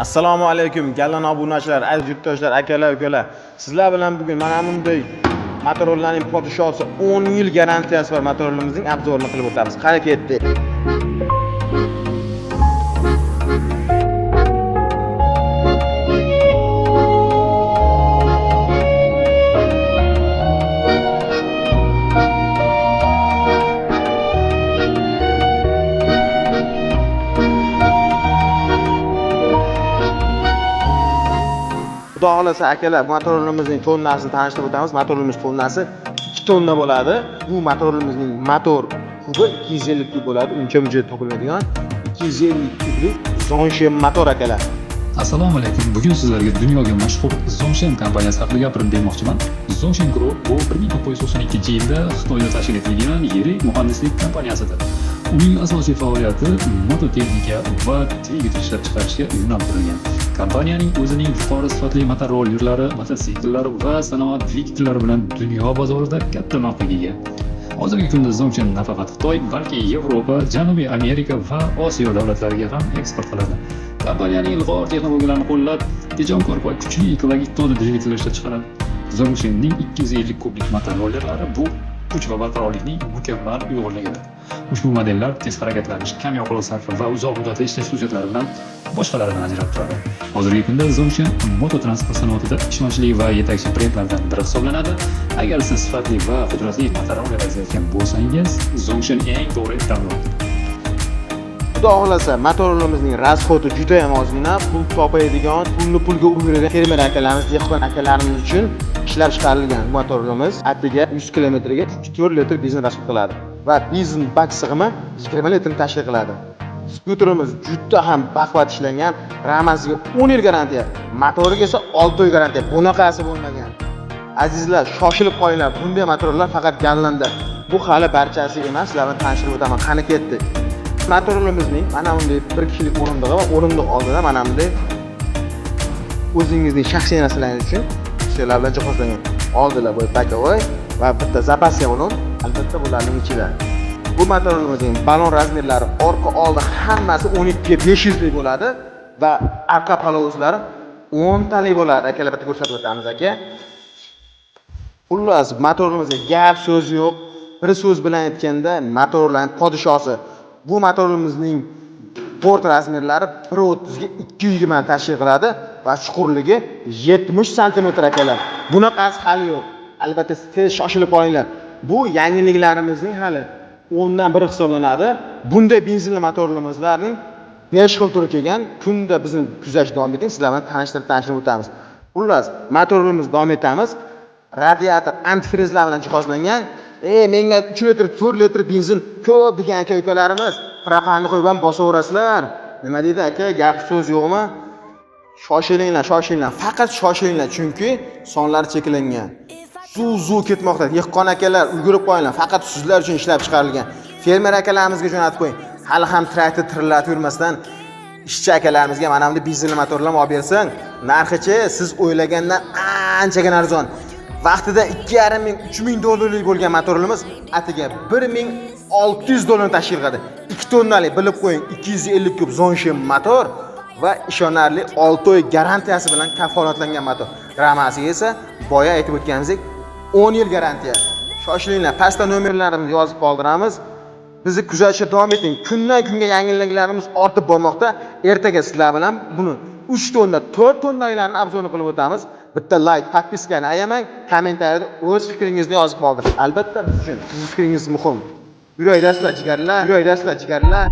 Assalomu alaykum gallan obunachilar, aziz yurtdoshlar, akalar, ukalar. Sizlar bilan bugun mana bunday motorlarning podshosi 10 yil garantiyasi bor motorlarimizning obzorini qilib o'tamiz. Qani ketdi. Xudo xolasa akalar, motorlarimizning tonnasini tanishtirib o'tamiz. Motorlarimiz tonnasi 2 tonna bo'ladi. Bu motorlarimizning motor kubi 250 kub bo'ladi. Uncha-muncha topilmaydigan 250 kublik Zongshen motor akalar. Assalomu alaykum. Bugun sizlarga dunyoga mashhur Zongshen kompaniyasi haqida gapirib bermoqchiman. Zongshen Group bu 1992-yilda Xitoyda tashkil etilgan yirik muhandislik kompaniyasidir. Uning asosiy faoliyati mototexnika va dvigatel ishlab chiqarishga yo'naltirilgan. Kompaniyaning o'zining yuqori sifatli motorollerlari, mototsikllari va sanoat dvigatellari bilan dunyo bozorida katta mavqega ega. Hozirgi kunda Zongshen nafaqat Xitoy, balki Yevropa, Janubiy Amerika va Osiyo davlatlariga ham eksport qiladi. Kompaniyaning ilg'or texnologiyalarni qo'llab, tejamkor va kuchli ekologik toza dvigatellar ishlab chiqaradi. Zongshenning 250 kublik motorollerlari bu kuch va barqarorlikning mukammal uyg'unligidir. Ushbu modellar tez harakatlanish, kam yoqilg'i sarfi va uzoq muddatli ishlash xususiyatlari bilan boshqalaridan ajralib turadi. Hozirgi kunda Zongshen mototransport sanoatida ishonchli va yetakchi brendlardan biri hisoblanadi. Agar siz sifatli va qudratli motoroller izlayotgan bo'lsangiz, Zongshen eng to'g'ri tanlov. Xudo xolasa motorlarimizning rasxodi juda ham ozgina, pul topadigan, pulni pulga urgan fermer akalarimiz, dehqon akalarimiz uchun ishlab chiqarilgan motorlarimiz atiga 100 kilometrga 4 litr benzin rasxod qiladi va benzin bak sig'imi 20 litrni tashkil qiladi. Skuterimiz juda ham baquvvat ishlangan, ramasiga 10 yil garantiya, motoriga esa 6 oy garantiya. Bunaqasi bo'lmagan. Azizlar, shoshilib qolinglar. Bunday motorlar faqat gallanda. Bu hali barchasi emas, sizlarni tanishtirib o'taman. Qani ketdi. Motorlarimizning mana bunday bir kishilik o'rindig'i va o'rindiq oldida mana bunday o'zingizning shaxsiy narsalaringiz uchun ishlar bilan jihozlangan. Oldilar bu pakovoy va bitta zapaska bo'lib, albatta bularning ichida. Bu motorlarimizning balon razmerlari orqa oldi hammasi 12 ga 500 lik bo'ladi va arqa palovuzlari 10 talik bo'ladi. Akalar bitta ko'rsatib o'tamiz aka. Xullas, motorimizga gap so'z yo'q. Bir so'z bilan aytganda, motorlarning podshosi. Bu motorimizning port razmerlari 1.30 ga 220 tashkil qiladi va chuqurligi 70 sm akalar. Bunaqasi hali yo'q. Albatta tez shoshilib qolinglar. Bu yangiliklarimizning hali 10 dan biri hisoblanadi. Bunday benzinli motorlarimizlarning 5 xil turi kelgan. Kunda bizni kuzatish davom eting. Sizlar bilan tanishtirib o'tamiz. Xullas, motorlarimizni davom etamiz. Radiator antifrizlar bilan jihozlangan. Menga 3 litr, 4 litr benzin ko'p degan aka-ukalarimiz raqamni qo'yib ham bosaverasizlar. Nima deydi aka, gap so'z yo'qmi? Shoshilinglar, shoshilinglar. Faqat shoshilinglar, chunki sonlari cheklangan. Suv ketmoqda. Dehqon akalar, ulgurib qo'yinglar. Faqat sizlar uchun ishlab chiqarilgan. Fermer akalarimizga jo'natib qo'ying. Hali ham traktor trillatib yurmasdan ishchi akalarimizga mana bunday benzinli motorlar olib bersin. Narxichi siz o'ylagandan anchaga arzon. Vaqtida 2,5 ming, 3 ming dollarlik bo'lgan motorlarimiz atiga 1600 dollarni tashkil qiladi. 2 tonnalik bilib qo'ying, 250 kub Zongshen motor va ishonarli 6 oy garantiyasi bilan kafolatlangan motor. Ramasiga esa boya aytib o'tganimizdek 10 yil garantiya. Shoshilinglar, pastda nomerlarimizni yozib qoldiramiz. Bizni kuzatishda davom eting. Kundan kunga yangiliklarimiz ortib bormoqda. Ertaga sizlar bilan buni 3 tonna, 4 tonnalarni obzorini qilib o'tamiz. Bitta like, podpiskani ayamang, kommentariyada o'z fikringizni yozib qoldiring. Albatta biz uchun sizning fikringiz muhim. Yuraverasizlar jigarlar, yuraverasizlar jigarlar.